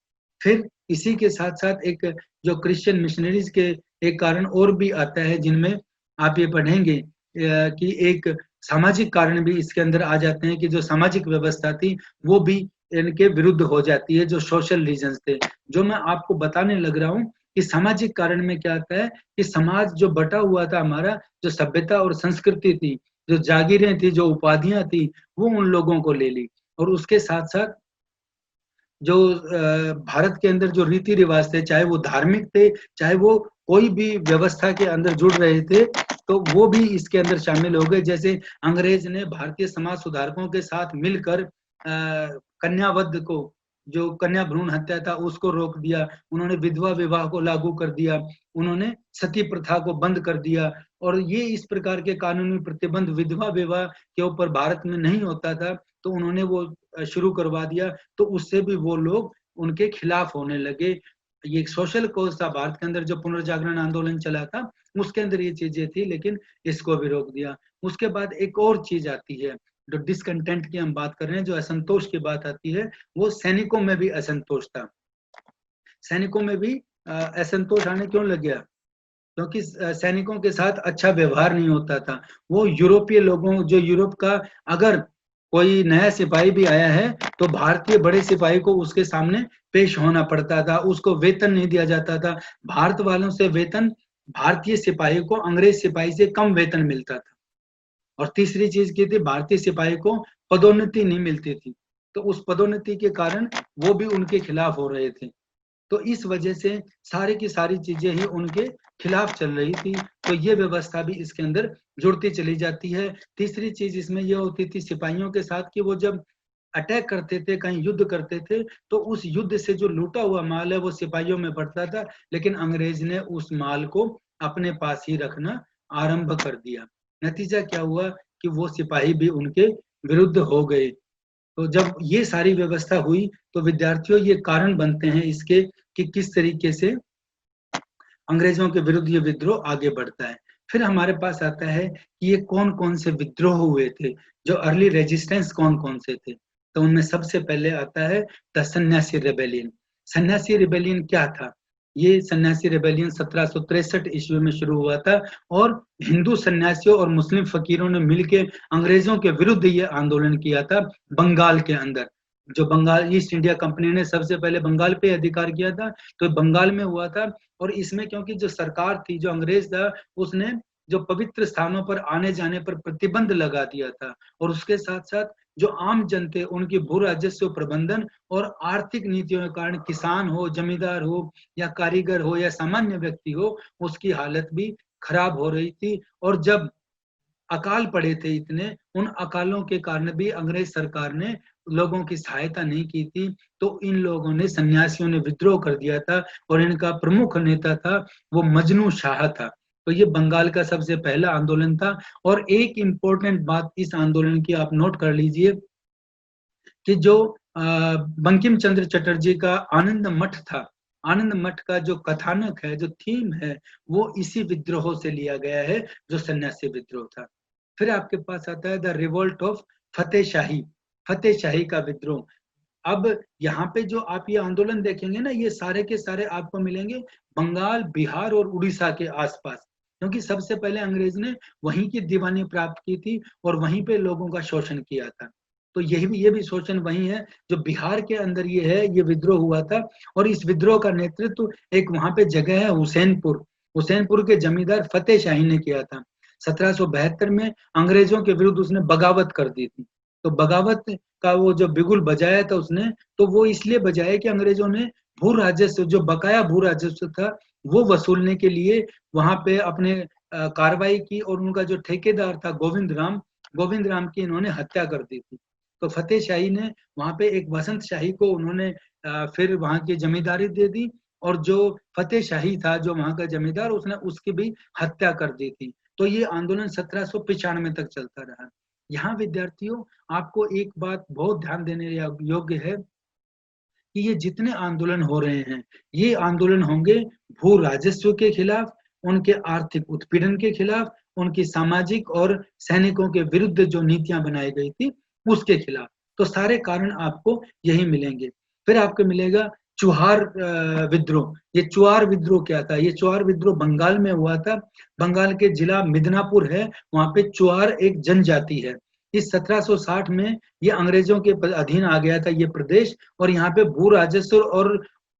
फिर इसी के साथ साथ एक जो क्रिश्चियन मिशनरीज के एक कारण और भी आता है जिनमें आप ये पढ़ेंगे कि एक सामाजिक कारण भी इसके अंदर आ जाते हैं कि जो सामाजिक व्यवस्था थी वो भी इनके विरुद्ध हो जाती है। जो सोशल रीजंस थे जो मैं आपको बताने लग रहा हूँ कि सामाजिक कारण में क्या आता है कि समाज जो बटा हुआ था हमारा, जो सभ्यता और संस्कृति थी, जो जागीरें थी, जो उपाधियां थी, वो उन लोगों को ले ली। और उसके साथ साथ जो भारत के अंदर जो रीति रिवाज थे, चाहे वो धार्मिक थे चाहे वो कोई भी व्यवस्था के अंदर जुड़ रहे थे, तो वो भी इसके अंदर शामिल हो गए। जैसे अंग्रेज ने भारतीय समाज सुधारकों के साथ मिलकर कन्यावध को, जो कन्या भ्रूण हत्या था, उसको रोक दिया। उन्होंने विधवा विवाह को लागू कर दिया, उन्होंने सती प्रथा को बंद कर दिया। और ये इस प्रकार के कानूनी प्रतिबंध विधवा विवाह के ऊपर भारत में नहीं होता था, तो उन्होंने वो शुरू करवा दिया। तो उससे भी वो लोग उनके खिलाफ होने लगे। ये एक सोशल कॉज था भारत के अंदर, जो पुनर्जागरण आंदोलन चला था उसके अंदर ये चीजें थी, लेकिन इसको भी रोक दिया। उसके बाद एक और चीज आती है, जो डिसकंटेंट की हम बात कर रहे हैं, जो असंतोष की बात आती है, वो सैनिकों में भी असंतोष था। सैनिकों में भी असंतोष आने क्यों लग गया? क्योंकि सैनिकों के साथ अच्छा व्यवहार नहीं होता था। वो यूरोपीय लोगों, जो यूरोप का, अगर कोई नया सिपाही भी आया है तो भारतीय बड़े सिपाही को उसके सामने पेश होना पड़ता था, उसको वेतन नहीं दिया जाता था। भारत वालों से वेतन, भारतीय सिपाही को अंग्रेज सिपाही से कम वेतन मिलता था। और तीसरी चीज की थी, भारतीय सिपाही को पदोन्नति नहीं मिलती थी, तो उस पदोन्नति के कारण वो भी उनके खिलाफ हो रहे थे। तो इस वजह से सारी की सारी चीजें ही उनके खिलाफ चल रही थी। तो ये व्यवस्था भी इसके अंदर जुड़ती चली जाती है। तीसरी चीज इसमें यह होती थी सिपाहियों के साथ कि वो जब अटैक करते थे, कहीं युद्ध करते थे, तो उस युद्ध से जो लूटा हुआ माल है वो सिपाहियों में बढ़ता था, लेकिन अंग्रेज ने उस माल को अपने पास ही रखना आरंभ कर दिया। नतीजा क्या हुआ कि वो सिपाही भी उनके विरुद्ध हो गए। तो जब ये सारी व्यवस्था हुई तो विद्यार्थियों ये कारण बनते हैं इसके कि किस तरीके से अंग्रेजों के विरुद्ध ये विद्रोह आगे बढ़ता है। फिर हमारे पास आता है कि ये कौन-कौन से विद्रोह हुए थे, जो अर्ली रेजिस्टेंस कौन-कौन से थे। तो उनमें सबसे पहले आता है द सन्यासी रिबेलियन। सन्यासी रिबेलियन क्या था? ये सन्यासी रिबेलियन 1763 ईस्वी में शुरू हुआ था और हिंदू सन्यासियों और मुस्लिम फकीरों ने मिलके अंग्रेजों के विरुद्ध ये आंदोलन किया था बंगाल के अंदर। जो बंगाल ईस्ट इंडिया कंपनी ने सबसे पहले बंगाल पे अधिकार किया था, तो बंगाल में हुआ था और इसमें क्योंकि जो सरकार थी, जो अंग्रेज था, उसने जो पवित्र स्थानों पर आने-जाने पर प्रतिबंध लगा दिया था और उसके साथ-साथ जो आम जन थे, उनकी भू राजस्व प्रबंधन और आर्थिक नीतियों के कारण किसान हो, जमींदार हो या कारीगर हो या सामान्य व्यक्ति हो, उसकी हालत भी खराब हो रही थी और जब अकाल पड़े थे इतने, उन अकालों के कारण भी अंग्रेज सरकार ने लोगों की सहायता नहीं की थी, तो इन लोगों ने सन्यासियों ने विद्रोह कर दिया था और इनका प्रमुख नेता था, वो मजनू शाह था। तो ये बंगाल का सबसे पहला आंदोलन था और एक इम्पोर्टेंट बात इस आंदोलन की आप नोट कर लीजिए कि जो बंकिम चंद्र चटर्जी का आनंद मठ था, आनंद मठ का जो कथानक है, जो थीम है, वो इसी विद्रोह से लिया गया है, जो सन्यासी विद्रोह था। फिर आपके पास आता है द रिवोल्ट ऑफ फतेह शाही का विद्रोह। अब यहाँ पे जो आप ये आंदोलन देखेंगे ना, ये सारे के सारे आपको मिलेंगे बंगाल, बिहार और उड़ीसा के आसपास, क्योंकि सबसे पहले अंग्रेज ने वहीं की दीवानी प्राप्त की थी और वहीं पे लोगों का शोषण किया था। तो ये भी शोषण वही है जो बिहार के अंदर ये है, ये विद्रोह हुआ था और इस विद्रोह का नेतृत्व एक वहां पे जगह है हुसैनपुर, हुसैनपुर के जमींदार फतेह शाही ने किया था। 1772 में अंग्रेजों के विरुद्ध उसने बगावत कर दी थी। तो बगावत का वो जो बिगुल बजाया था उसने, तो वो इसलिए बजाया कि अंग्रेजों ने भू राजस्व, जो बकाया भू राजस्व था, वो वसूलने के लिए वहां पे अपने कार्रवाई की और उनका जो ठेकेदार था गोविंद राम की इन्होंने हत्या कर दी थी। तो फतेह शाही ने वहां पे एक वसंत शाही को उन्होंने फिर वहां की जमींदारी दे दी और जो फतेह शाही था, जो वहां का जमींदार, उसने उसकी भी हत्या कर दी थी। तो ये आंदोलन 1795 तक चलता रहा। यहाँ विद्यार्थियों, आपको एक बात बहुत ध्यान देने योग्य है कि ये जितने आंदोलन हो रहे हैं, ये आंदोलन होंगे भू राजस्व के खिलाफ, उनके आर्थिक उत्पीड़न के खिलाफ, उनकी सामाजिक और सैनिकों के विरुद्ध जो नीतियां बनाई गई थी उसके खिलाफ। तो सारे कारण आपको यही मिलेंगे। फिर आपको मिलेगा चुहार विद्रोह। ये चुहार विद्रोह क्या था? ये चुहार विद्रोह बंगाल में हुआ था। बंगाल के जिला मिदनापुर है, वहां पे चुहार एक जनजाति है। इस 1760 में ये अंग्रेजों के अधीन आ गया था ये प्रदेश और यहाँ पे भू राजस्व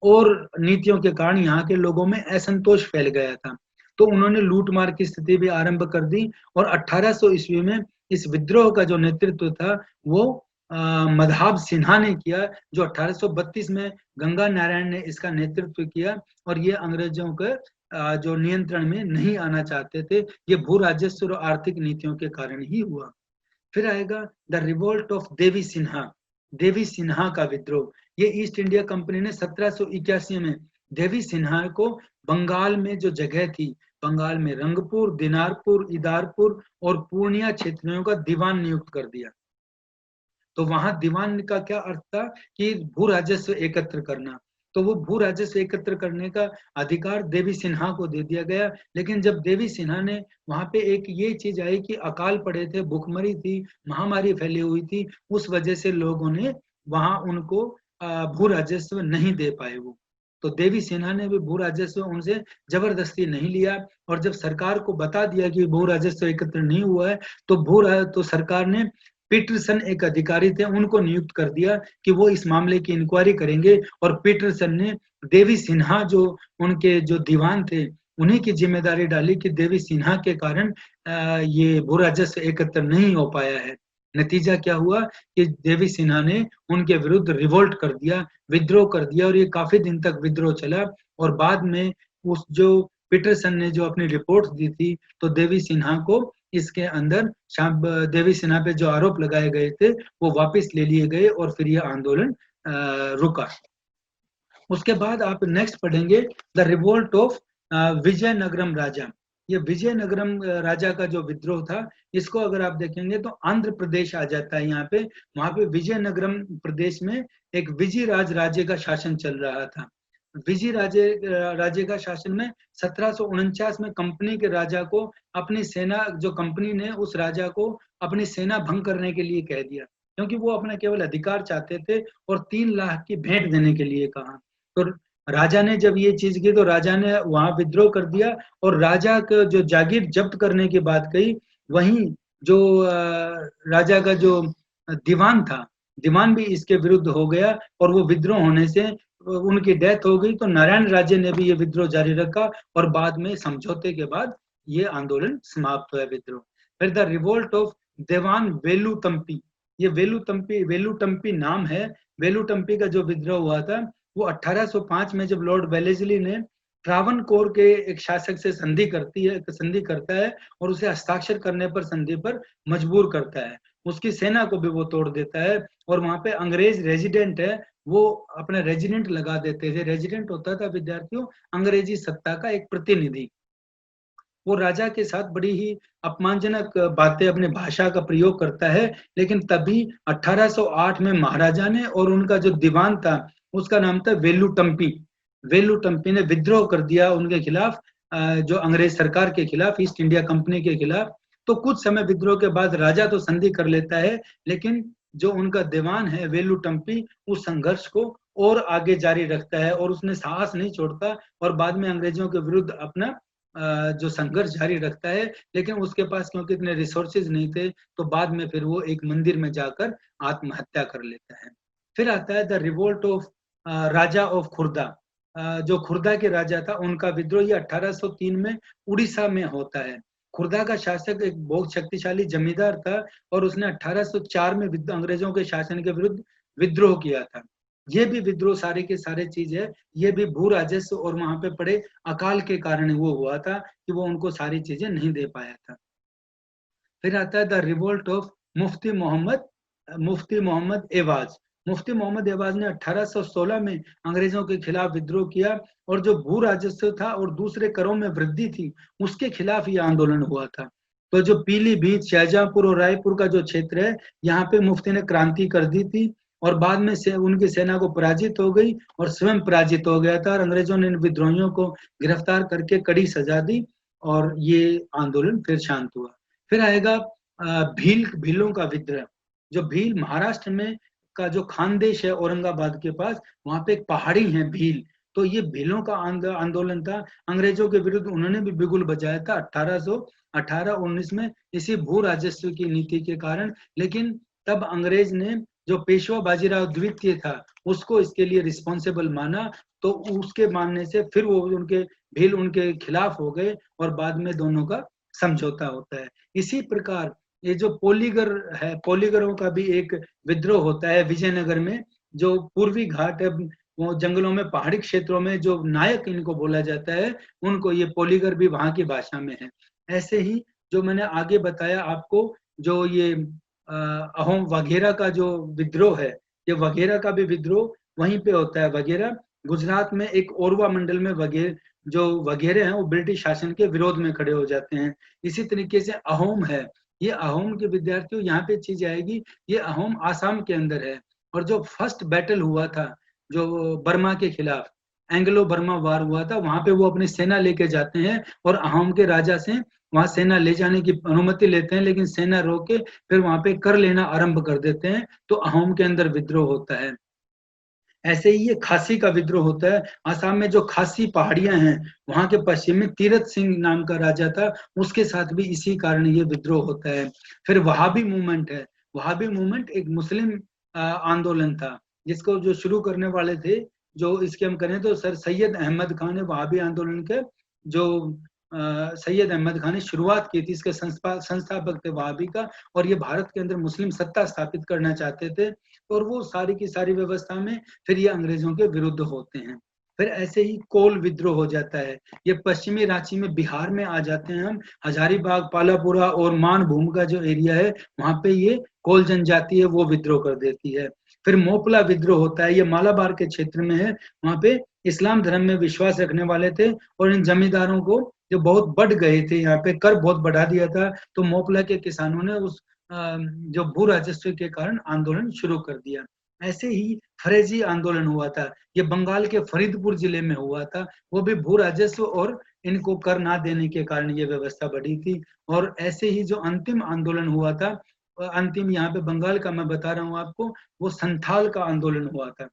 और नीतियों के कारण यहाँ के लोगों में असंतोष फैल गया था। तो उन्होंने लूटमार की स्थिति भी आरंभ कर दी और 1800 ईस्वी में इस विद्रोह का जो नेतृत्व था वो मधाब सिन्हा ने किया, जो 1832 में गंगा नारायण ने इसका नेतृत्व किया और ये अंग्रेजों के जो नियंत्रण में नहीं आना चाहते थे। ये भू राजस्व और आर्थिक नीतियों के कारण ही हुआ। फिर आएगा द रिवोल्ट ऑफ देवी सिन्हा का विद्रोह। ये ईस्ट इंडिया कंपनी ने 1781 में देवी सिन्हा को बंगाल में जो जगह थी, बंगाल में रंगपुर, दिनारपुर, इदारपुर और पूर्णिया क्षेत्रों का दीवान नियुक्त कर दिया। तो वहां दीवान का क्या अर्थ था कि भू राजस्व एकत्र करना। तो वो भू राजस्व एकत्र करने का अधिकार देवी सिन्हा को दे दिया गया। लेकिन जब देवी सिन्हा ने वहां पे एक ये चीज आई कि अकाल पड़े थे, भूखमरी थी, महामारी फैली हुई थी, उस वजह से लोगों ने वहां उनको भू राजस्व नहीं दे पाए वो। तो देवी सिन्हा ने भी भू राजस्व उनसे जबरदस्ती नहीं लिया और जब सरकार को बता दिया कि भू राजस्व एकत्र नहीं हुआ है तो सरकार ने पीटरसन एक अधिकारी थे, उनको नियुक्त कर दिया कि वो इस मामले की इंक्वायरी करेंगे और पीटरसन ने देवी सिन्हा जो उनके जो दीवान थे उन्हीं की जिम्मेदारी डाली कि देवी सिन्हा के कारण ये भू राजस्व एकत्र नहीं हो पाया है। नतीजा क्या हुआ कि देवी सिन्हा ने उनके विरुद्ध रिवोल्ट कर दिया, विद्रोह कर दिया और ये काफी दिन तक विद्रोह चला और बाद में उस जो पीटरसन ने जो अपनी रिपोर्ट दी थी तो देवी सिन्हा को इसके अंदर देवी सिन्हा पे जो आरोप लगाए गए थे वो वापस ले लिए गए और फिर यह आंदोलन रुका। उसके बाद आप नेक्स्ट पढ़ेंगे द रिवोल्ट ऑफ विजयनगरम राजा। ये विजयनगरम राजा का जो विद्रोह था, इसको अगर आप देखेंगे तो आंध्र प्रदेश आ जाता है यहाँ पे। वहां पे विजयनगरम प्रदेश में एक विजयराज राज्य का शासन चल रहा था। विजय राज्य का शासन में 1749 में कंपनी के राजा को अपनी सेना, जो कंपनी ने उस राजा को अपनी सेना भंग करने के लिए कह दिया, क्योंकि वो अपना केवल अधिकार चाहते थे, और 3 लाख की भेंट देने के लिए कहा। तो राजा ने जब ये चीज की तो राजा ने वहां विद्रोह कर दिया, और राजा का जो जागीर जब्त करने की बात कही, वहीं जो राजा का जो दीवान था, दीवान भी इसके विरुद्ध हो गया, और वो विद्रोह होने से उनकी डेथ हो गई। तो नारायण राज्य ने भी ये विद्रोह जारी रखा, और बाद में समझौते के बाद ये आंदोलन समाप्त हुआ विद्रोह। फिर द रिवोल्ट ऑफ देवान वेलुतंपी, ये वेलुटंपी नाम है। वेलुटंपी का जो विद्रोह हुआ था वो 1805 में, जब लॉर्ड वेलेस्ली ने ट्रावनकोर के एक शासक से संधि करता है, और उसे हस्ताक्षर करने पर संधि पर मजबूर करता है। उसकी सेना को भी वो तोड़ देता है, और वहां पे अंग्रेज रेजिडेंट है, वो अपना रेजिडेंट लगा देते थे। रेजिडेंट होता था विद्यार्थियों अंग्रेजी सत्ता का एक प्रतिनिधि। वो राजा के साथ बड़ी ही अपमानजनक बातें, अपने भाषा का प्रयोग करता है। लेकिन तभी 1808 में महाराजा ने, और उनका जो दीवान था उसका नाम था वेलुटंपी, वेलुटंपी ने विद्रोह कर दिया उनके खिलाफ, जो अंग्रेज सरकार के खिलाफ, ईस्ट इंडिया कंपनी के खिलाफ। तो कुछ समय विद्रोह के बाद राजा तो संधि कर लेता है, लेकिन जो उनका दीवान है वेलुटंपी, उस संघर्ष को और आगे जारी रखता है, और उसने साहस नहीं छोड़ता, और बाद में अंग्रेजों के विरुद्ध अपना जो संघर्ष जारी रखता है। लेकिन उसके पास क्योंकि इतने रिसोर्सेज नहीं थे, तो बाद में फिर वो एक मंदिर में जाकर आत्महत्या कर लेता है। फिर आता है the revolt of Raja of Khurda. जो खुर्दा के राजा था, उनका विद्रोह ये 1803 में उड़ीसा में होता है। खुर्दा का शासक एक बहुत शक्तिशाली जमींदार था, और उसने 1804 में अंग्रेजों के शासन के विरुद्ध विद्रोह किया था। ये भी विद्रोह सारे के सारे चीज है, ये भी भू राजस्व और वहां पे पड़े अकाल के कारण वो हुआ था, कि वो उनको सारी चीजें नहीं दे पाया था। फिर आता है the revolt of Mufti Muhammad Ewaz. Mufti Muhammad Ewaz ने 1816 में अंग्रेजों के खिलाफ विद्रोह किया, और जो भू राजस्व था और दूसरे करों में वृद्धि थी, उसके खिलाफ ये आंदोलन हुआ था। तो जो पीलीभीत, शाहजहांपुर और रायपुर का जो क्षेत्र है, यहाँ पे मुफ्ती ने क्रांति कर दी थी, और बाद में से उनकी सेना को पराजित हो गई, और स्वयं पराजित हो गया था, और अंग्रेजों ने इन विद्रोहियों को गिरफ्तार करके कड़ी सजा दी, और ये आंदोलन फिर शांत हुआ। फिर आएगा भीलों का विद्रोह। जो भील महाराष्ट्र में का जो खानदेश है औरंगाबाद के पास, वहां पे एक पहाड़ी है भील। तो ये भीलों का आंदोलन था, अंग्रेजों के विरुद्ध उन्होंने भी बिगुल बजाया था 1818-19 में, इसी भू राजस्व की नीति के कारण। लेकिन तब अंग्रेज ने जो पेशवा बाजीराव द्वितीय था, उसको इसके लिए रिस्पॉन्सिबल माना, तो उसके मानने से फिर वो भील उनके खिलाफ हो गए, और बाद में दोनों का समझौता होता है। इसी प्रकार ये जो पोलीगर है, पोलीगरों का भी एक विद्रोह होता है विजयनगर में। जो पूर्वी घाट है, वो जंगलों में, पहाड़ी क्षेत्रों में जो नायक इनको बोला जाता है, उनको ये पोलीगर भी वहां की भाषा में है। ऐसे ही जो मैंने आगे बताया आपको, जो ये अहोम वगैरह का जो विद्रोह है, ये वगैरह का भी विद्रोह वहीं पे होता है। वगैरह गुजरात में एक ओरवा मंडल में जो वगैरह हैं, वो ब्रिटिश शासन के विरोध में खड़े हो जाते हैं। इसी तरीके से अहोम है, ये अहोम के विद्यार्थियों, यहाँ पे चीज आएगी, ये अहोम आसाम के अंदर है। और जो फर्स्ट बैटल हुआ था, जो बर्मा के खिलाफ एंग्लो बर्मा वार हुआ था, वहां पे वो अपनी सेना लेके जाते हैं, और अहोम के राजा से वहां सेना ले जाने की अनुमति लेते हैं, लेकिन सेना रोक के फिर वहां पे कर लेना आरंभ कर देते हैं। तो अहोम के अंदर विद्रोह होता है। ऐसे ही ये खासी का विद्रोह होता है। आसाम में जो खासी पहाड़ियां हैं, वहां के पश्चिम में तीरथ सिंह नाम का राजा था, उसके साथ भी इसी कारण ये विद्रोह होता है। फिर वहाबी मूवमेंट है। वहाबी मूवमेंट एक मुस्लिम आंदोलन था, जिसको जो शुरू करने वाले थे, जो इसके हम करें तो सर सैयद अहमद खान ने वहाबी आंदोलन के जो सैयद अहमद खान ने शुरुआत की थी, इसके संस्थापक थे वहाबी का, और ये भारत के अंदर मुस्लिम सत्ता स्थापित करना चाहते थे। और वो सारी की सारी व्यवस्था में फिर ये अंग्रेजों के विरुद्ध होते हैं। फिर ऐसे ही कोल विद्रोह हो जाता है। ये पश्चिमी रांची में, बिहार में आ जाते हैं हम। हजारीबाग, पालापुरा और मानभूम का जो एरिया है, वहां पे ये कोल जनजाति है, वो विद्रोह कर देती है। फिर मोपला विद्रोह होता है, ये मालाबार के क्षेत्र में है। वहां पे इस्लाम धर्म में विश्वास रखने वाले थे, और इन जमींदारों को जो बहुत बढ़ गए थे, यहाँ पे कर बहुत बढ़ा दिया था, तो मोपला के किसानों ने उस जो भू राजस्व के कारण आंदोलन शुरू कर दिया। ऐसे ही फरेजी आंदोलन हुआ था, ये बंगाल के फरीदपुर जिले में हुआ था, वो भी भू राजस्व और इनको कर ना देने के कारण ये व्यवस्था बढ़ी थी। और ऐसे ही जो अंतिम आंदोलन हुआ था, अंतिम यहाँ पे बंगाल का मैं बता रहा हूँ आपको, वो संथाल का आंदोलन हुआ था।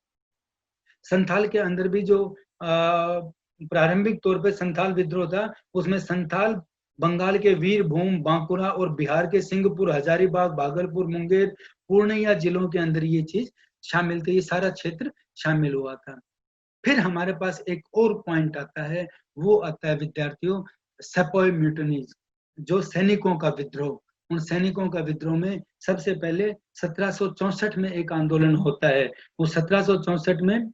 संथाल के अंदर भी जो प्रारंभिक तौर पे संथाल विद्रोह था, उसमें संथाल बंगाल के वीरभूम, बांकुरा और बिहार के सिंहपुर, हजारीबाग, भागलपुर, मुंगेर, पूर्णिया जिलों के अंदर ये चीज शामिल थी, ये सारा क्षेत्र शामिल हुआ था। फिर हमारे पास एक और पॉइंट आता है, वो आता है विद्यार्थियों सेपॉय म्यूटनीज, जो सैनिकों का विद्रोह। उन सैनिकों का विद्रोह में सबसे पहले 1764 में एक आंदोलन होता है। वो 1764 में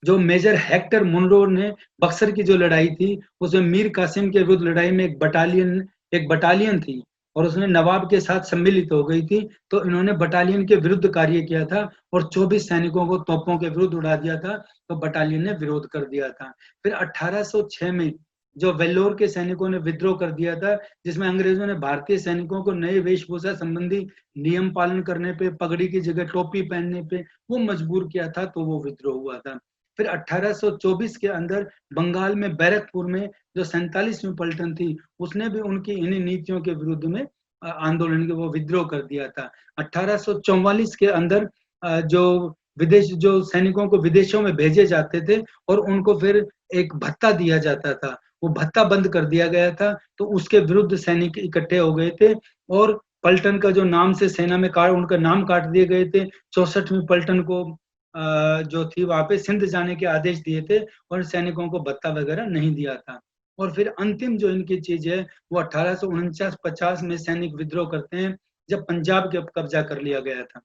जो मेजर हेक्टर मुनरो ने बक्सर की जो लड़ाई थी, उसमें मीर कासिम के विरुद्ध लड़ाई में एक बटालियन थी और उसमें नवाब के साथ सम्मिलित हो गई थी, तो इन्होंने बटालियन के विरुद्ध कार्य किया था और 24 सैनिकों को तोपों के विरुद्ध उड़ा दिया था, तो बटालियन ने विरोध कर दिया था। फिर 1806 में जो वेल्लोर के सैनिकों ने विद्रोह कर दिया था, जिसमें अंग्रेजों ने भारतीय सैनिकों को नए वेशभूषा संबंधी नियम पालन करने पे, पगड़ी की जगह टोपी पहनने पे वो मजबूर किया था, तो वो विद्रोह हुआ था। फिर 1824 के अंदर बंगाल में बैरकपुर में जो 47वीं पलटन थी, उसने भी उनकी इन्हीं नीतियों के विरुद्ध में आंदोलन के वो विद्रोह कर दिया था। 1844 के अंदर जो सैनिकों को विदेशों में भेजे जाते थे और उनको फिर एक भत्ता दिया जाता था, वो भत्ता बंद कर दिया गया था, तो उसके विरुद्ध सैनिक इकट्ठे हो गए थे और पलटन का जो नाम से सेना में उनका नाम काट दिए गए थे। 64वीं पलटन को जो थी वहां पे सिंध जाने के आदेश दिए थे और सैनिकों को भत्ता वगैरह नहीं दिया था। और फिर अंतिम जो इनकी चीज है, वो 1849-50 में सैनिक विद्रोह करते हैं, जब पंजाब के कब्जा कर लिया गया था।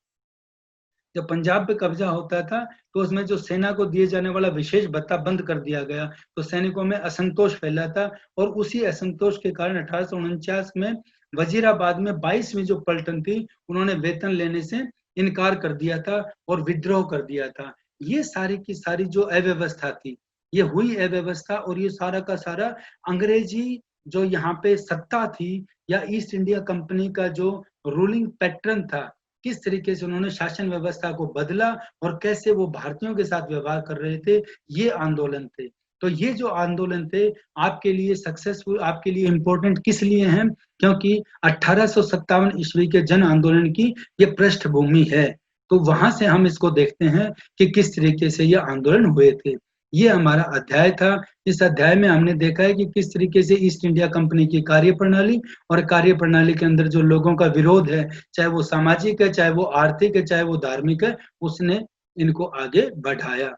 जब पंजाब पे कब्जा होता था, तो उसमें जो सेना को दिए जाने वाला विशेष भत्ता बंद कर दिया गया, तो सैनिकों में असंतोष फैला था और उसी असंतोष के कारण 1849 में वजीराबाद में 22वीं जो पलटन थी, उन्होंने वेतन लेने से इनकार कर दिया था और विद्रोह कर दिया था। ये सारी की सारी जो अव्यवस्था थी, ये हुई अव्यवस्था और ये सारा का सारा अंग्रेजी जो यहाँ पे सत्ता थी या ईस्ट इंडिया कंपनी का जो रूलिंग पैटर्न था, किस तरीके से उन्होंने शासन व्यवस्था को बदला और कैसे वो भारतीयों के साथ व्यवहार कर रहे थे, ये आंदोलन थे। तो ये जो आंदोलन थे आपके लिए सक्सेसफुल, आपके लिए इंपॉर्टेंट किस लिए हैं? क्योंकि 1857 ईस्वी के जन आंदोलन की ये पृष्ठभूमि है। तो वहां से हम इसको देखते हैं कि किस तरीके से ये आंदोलन हुए थे। ये हमारा अध्याय था। इस अध्याय में हमने देखा है कि किस तरीके से ईस्ट इंडिया कंपनी की कार्यप्रणाली और कार्यप्रणाली के अंदर जो लोगों का विरोध है, चाहे वो सामाजिक है, चाहे वो आर्थिक है, चाहे वो धार्मिक है, उसने इनको आगे बढ़ाया।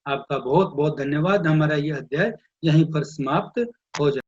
आपका बहुत बहुत धन्यवाद। हमारा ये अध्याय यहीं पर समाप्त हो जाए।